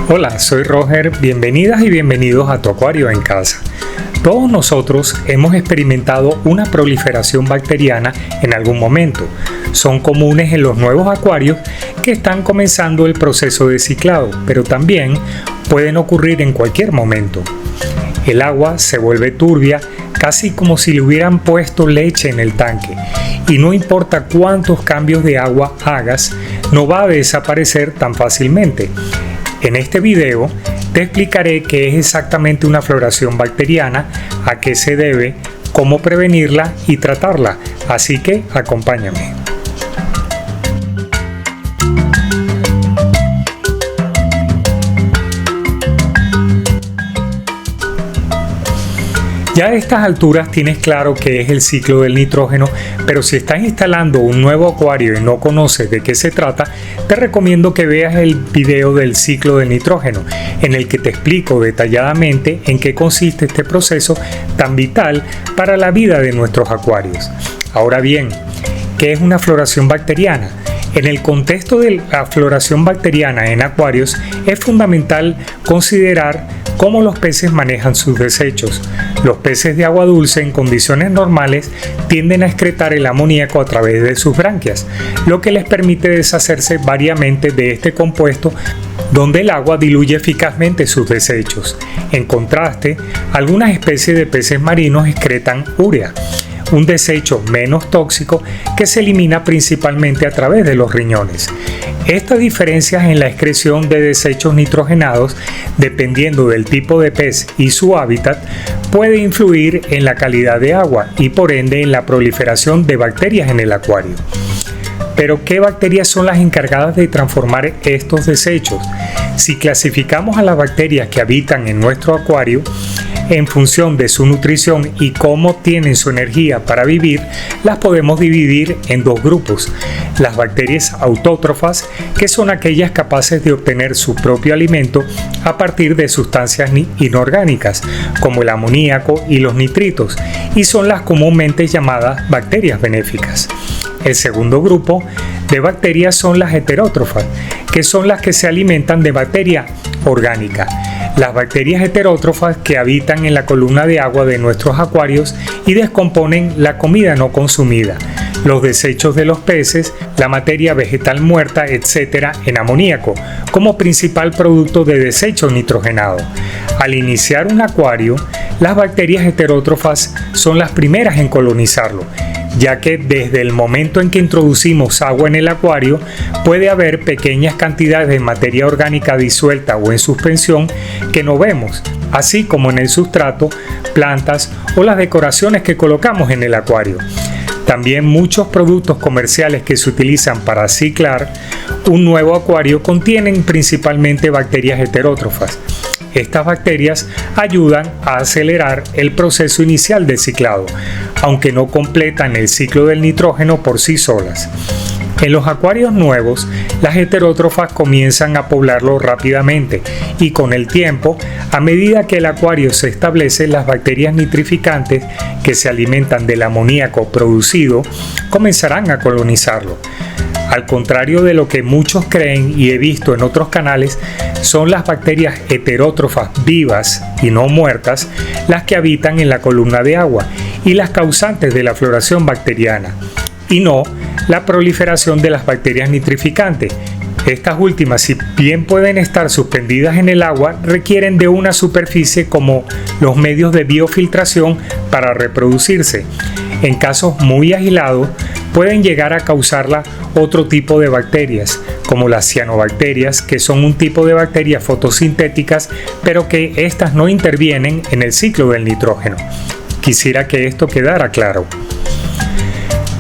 Hola, soy Roger, bienvenidas y bienvenidos a Tu Acuario en Casa. Todos nosotros hemos experimentado una proliferación bacteriana en algún momento. Son comunes en los nuevos acuarios que están comenzando el proceso de ciclado, pero también pueden ocurrir en cualquier momento. El agua se vuelve turbia, casi como si le hubieran puesto leche en el tanque, y no importa cuántos cambios de agua hagas, no va a desaparecer tan fácilmente. En este video te explicaré qué es exactamente una floración bacteriana, a qué se debe, cómo prevenirla y tratarla, así que acompáñame. Ya a estas alturas tienes claro qué es el ciclo del nitrógeno, pero si estás instalando un nuevo acuario y no conoces de qué se trata, te recomiendo que veas el video del ciclo del nitrógeno, en el que te explico detalladamente en qué consiste este proceso tan vital para la vida de nuestros acuarios. Ahora bien, ¿qué es una floración bacteriana? En el contexto de la floración bacteriana en acuarios es fundamental considerar cómo los peces manejan sus desechos. Los peces de agua dulce en condiciones normales tienden a excretar el amoníaco a través de sus branquias, lo que les permite deshacerse variamente de este compuesto donde el agua diluye eficazmente sus desechos. En contraste, algunas especies de peces marinos excretan urea, un desecho menos tóxico que se elimina principalmente a través de los riñones. Estas diferencias en la excreción de desechos nitrogenados, dependiendo del tipo de pez y su hábitat, puede influir en la calidad de agua y por ende en la proliferación de bacterias en el acuario. Pero ¿qué bacterias son las encargadas de transformar estos desechos? Si clasificamos a las bacterias que habitan en nuestro acuario, en función de su nutrición y cómo tienen su energía para vivir, las podemos dividir en dos grupos. Las bacterias autótrofas, que son aquellas capaces de obtener su propio alimento a partir de sustancias inorgánicas, como el amoníaco y los nitritos, y son las comúnmente llamadas bacterias benéficas. El segundo grupo de bacterias son las heterótrofas, que son las que se alimentan de materia orgánica. Las bacterias heterótrofas que habitan en la columna de agua de nuestros acuarios y descomponen la comida no consumida, los desechos de los peces, la materia vegetal muerta, etc. en amoníaco, como principal producto de desecho nitrogenado. Al iniciar un acuario, las bacterias heterótrofas son las primeras en colonizarlo, ya que desde el momento en que introducimos agua en el acuario puede haber pequeñas cantidades de materia orgánica disuelta o en suspensión que no vemos, así como en el sustrato, plantas o las decoraciones que colocamos en el acuario. También muchos productos comerciales que se utilizan para ciclar un nuevo acuario contienen principalmente bacterias heterótrofas. Estas bacterias ayudan a acelerar el proceso inicial de ciclado, aunque no completan el ciclo del nitrógeno por sí solas. En los acuarios nuevos, las heterótrofas comienzan a poblarlo rápidamente y con el tiempo, a medida que el acuario se establece, las bacterias nitrificantes que se alimentan del amoníaco producido comenzarán a colonizarlo. Al contrario de lo que muchos creen y he visto en otros canales, son las bacterias heterótrofas vivas y no muertas las que habitan en la columna de agua y las causantes de la floración bacteriana, y no la proliferación de las bacterias nitrificantes. Estas últimas, si bien pueden estar suspendidas en el agua, requieren de una superficie como los medios de biofiltración para reproducirse. En casos muy aislados, pueden llegar a causarla otro tipo de bacterias, como las cianobacterias, que son un tipo de bacterias fotosintéticas, pero que estas no intervienen en el ciclo del nitrógeno. Quisiera que esto quedara claro.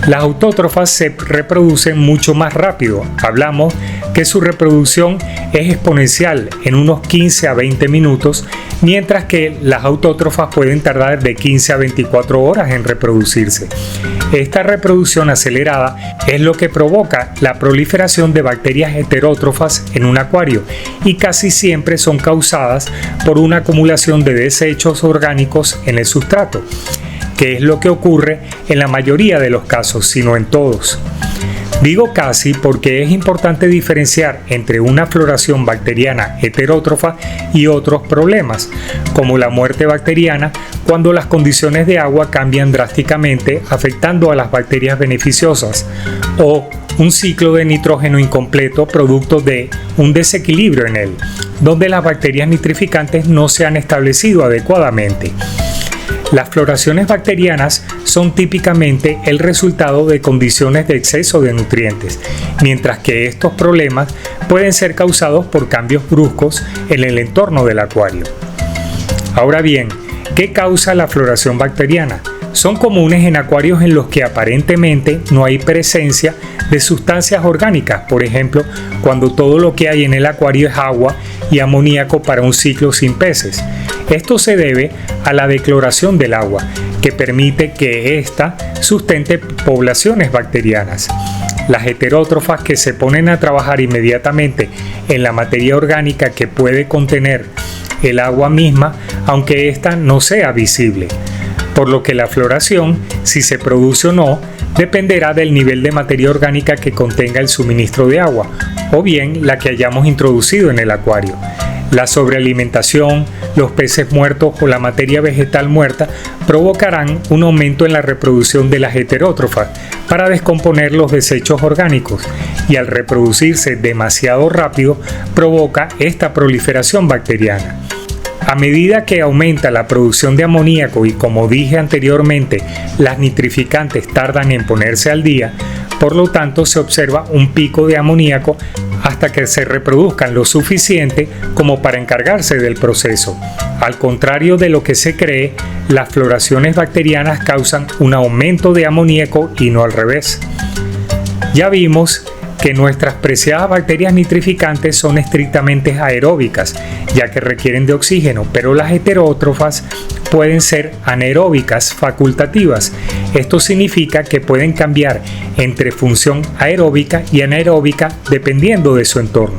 Las autótrofas se reproducen mucho más rápido. Hablamos que su reproducción es exponencial en unos 15 a 20 minutos, mientras que las autótrofas pueden tardar de 15 a 24 horas en reproducirse. Esta reproducción acelerada es lo que provoca la proliferación de bacterias heterótrofas en un acuario y casi siempre son causadas por una acumulación de desechos orgánicos en el sustrato, que es lo que ocurre en la mayoría de los casos, sino en todos. Digo casi porque es importante diferenciar entre una floración bacteriana heterótrofa y otros problemas, como la muerte bacteriana cuando las condiciones de agua cambian drásticamente afectando a las bacterias beneficiosas, o un ciclo de nitrógeno incompleto producto de un desequilibrio en él, donde las bacterias nitrificantes no se han establecido adecuadamente. Las floraciones bacterianas son típicamente el resultado de condiciones de exceso de nutrientes, mientras que estos problemas pueden ser causados por cambios bruscos en el entorno del acuario. Ahora bien, ¿qué causa la floración bacteriana? Son comunes en acuarios en los que aparentemente no hay presencia de sustancias orgánicas, por ejemplo, cuando todo lo que hay en el acuario es agua y amoníaco para un ciclo sin peces. Esto se debe a la decloración del agua, que permite que ésta sustente poblaciones bacterianas. Las heterótrofas que se ponen a trabajar inmediatamente en la materia orgánica que puede contener el agua misma, aunque ésta no sea visible. Por lo que la floración, si se produce o no, dependerá del nivel de materia orgánica que contenga el suministro de agua, o bien la que hayamos introducido en el acuario. La sobrealimentación, los peces muertos o la materia vegetal muerta provocarán un aumento en la reproducción de las heterótrofas para descomponer los desechos orgánicos, y al reproducirse demasiado rápido provoca esta proliferación bacteriana. A medida que aumenta la producción de amoníaco y, como dije anteriormente, las nitrificantes tardan en ponerse al día, por lo tanto se observa un pico de amoníaco hasta que se reproduzcan lo suficiente como para encargarse del proceso. Al contrario de lo que se cree, las floraciones bacterianas causan un aumento de amoníaco y no al revés. Ya vimos que nuestras preciadas bacterias nitrificantes son estrictamente aeróbicas, ya que requieren de oxígeno, pero las heterótrofas pueden ser anaeróbicas facultativas. Esto significa que pueden cambiar entre función aeróbica y anaeróbica dependiendo de su entorno.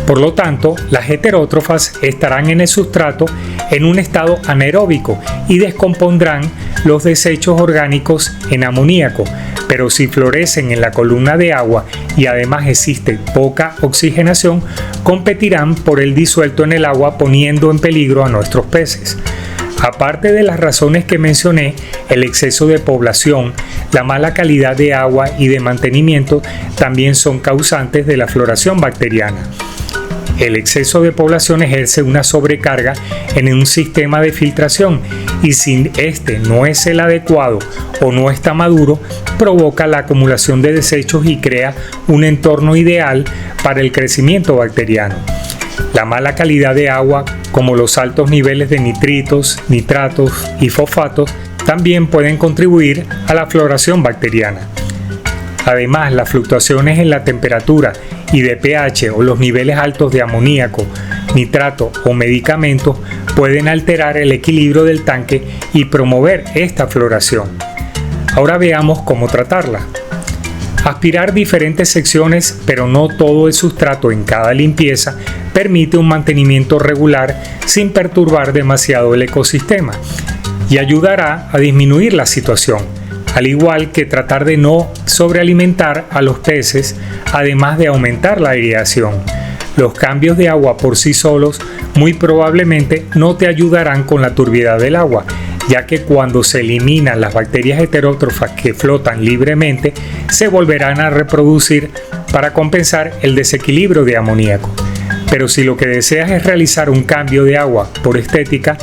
Por lo tanto, las heterótrofas estarán en el sustrato en un estado anaeróbico y descompondrán los desechos orgánicos en amoníaco, pero si florecen en la columna de agua y además existe poca oxigenación, competirán por el disuelto en el agua, poniendo en peligro a nuestros peces. Aparte de las razones que mencioné, el exceso de población, la mala calidad de agua y de mantenimiento también son causantes de la floración bacteriana. El exceso de población ejerce una sobrecarga en un sistema de filtración, y si este no es el adecuado o no está maduro, provoca la acumulación de desechos y crea un entorno ideal para el crecimiento bacteriano. La mala calidad de agua, como los altos niveles de nitritos, nitratos y fosfatos, también pueden contribuir a la floración bacteriana. Además, las fluctuaciones en la temperatura y de pH o los niveles altos de amoníaco, nitrato o medicamentos pueden alterar el equilibrio del tanque y promover esta floración. Ahora veamos cómo tratarla. Aspirar diferentes secciones, pero no todo el sustrato en cada limpieza, permite un mantenimiento regular sin perturbar demasiado el ecosistema y ayudará a disminuir la situación, al igual que tratar de no sobrealimentar a los peces, además de aumentar la aireación. Los cambios de agua por sí solos muy probablemente no te ayudarán con la turbiedad del agua, ya que cuando se eliminan las bacterias heterótrofas que flotan libremente, se volverán a reproducir para compensar el desequilibrio de amoníaco. Pero si lo que deseas es realizar un cambio de agua por estética,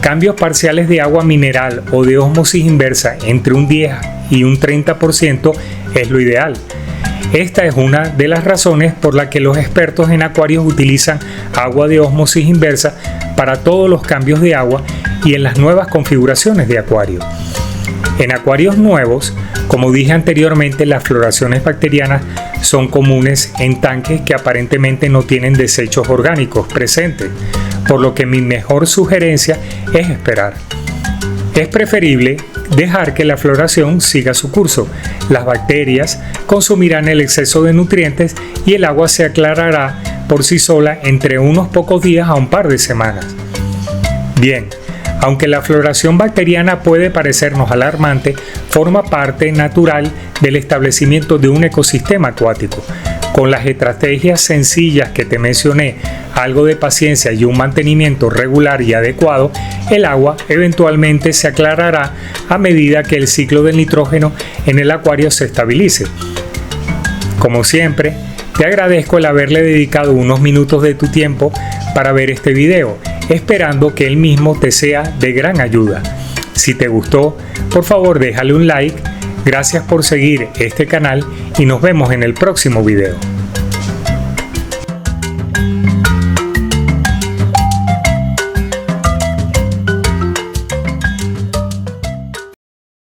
cambios parciales de agua mineral o de ósmosis inversa entre un 10 y un 30% es lo ideal. Esta es una de las razones por la que los expertos en acuarios utilizan agua de ósmosis inversa para todos los cambios de agua y en las nuevas configuraciones de acuario. En acuarios nuevos, como dije anteriormente, las floraciones bacterianas son comunes en tanques que aparentemente no tienen desechos orgánicos presentes, por lo que mi mejor sugerencia es esperar. Es preferible dejar que la floración siga su curso. Las bacterias consumirán el exceso de nutrientes y el agua se aclarará por sí sola entre unos pocos días a un par de semanas. Bien, aunque la floración bacteriana puede parecernos alarmante, forma parte natural del establecimiento de un ecosistema acuático. Con las estrategias sencillas que te mencioné, algo de paciencia y un mantenimiento regular y adecuado, el agua eventualmente se aclarará a medida que el ciclo del nitrógeno en el acuario se estabilice. Como siempre, te agradezco el haberle dedicado unos minutos de tu tiempo para ver este video, esperando que el mismo te sea de gran ayuda. Si te gustó, por favor déjale un like. Gracias por seguir este canal y nos vemos en el próximo video.